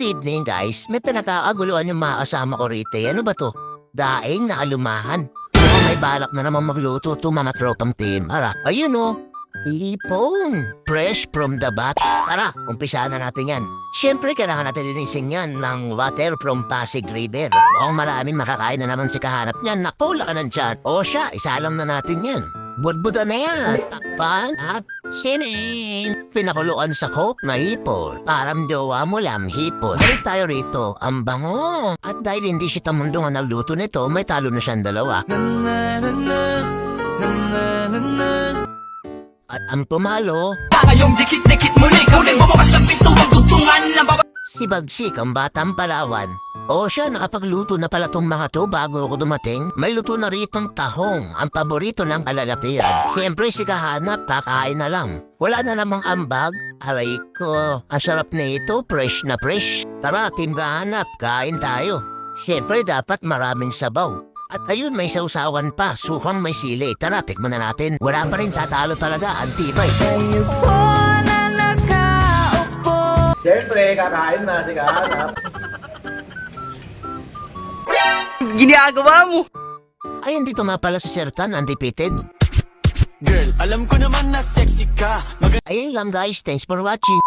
Good evening guys, may pinagkakaguluhan yung mga kasama ko rito. Ano ba to? Daing na alumahan. Mukhang may balak na naman magluto to mga tropang team. Ara, ayun o. Hipon. Fresh from the bat. Tara, umpisa na natin yan. Siyempre, kailangan natin linisin yan ng water from Pasig River. Mukhang maraming makakain na naman si kahanap niyan. Nakpula ka nandyan. O siya, isalam na natin yan. Budbuda na yan. Takpan at sinin. Pinakuluan sa coke na hipon. Param jowa mo lang hipon. Balik tayo rito. Ang bango. At dahil hindi siya tamundo nga nagluto nito, may talo na siyang dalawa. At ang tumalo, ngayong dikit-dikit muli, kaunin mo mga sa pintuang dugtungan ng baba. si Bagsik ang batang Palawan. O siya, nakapagluto na pala tong mga to bago ako dumating. May luto na ritong tahong, ang paborito ng kalalapian. Siyempre si kahanap, kakain na lang. Wala na namang ambag. Aray ko, ang sarap na ito, fresh na fresh. Tara, team kahanap, kain tayo. Siyempre dapat maraming sabaw. At ayun, may sausawan pa, sukang may sili. Tara, tikman na natin. Wala pa rin tatalo talaga, ang tibay. Siyempre, kakain na si kahanap. Ginagawa mo. Ay, dito nga pala si Sertan, undefeated. Girl, alam ko naman na sexy ka. Ayun lang guys, thanks for watching.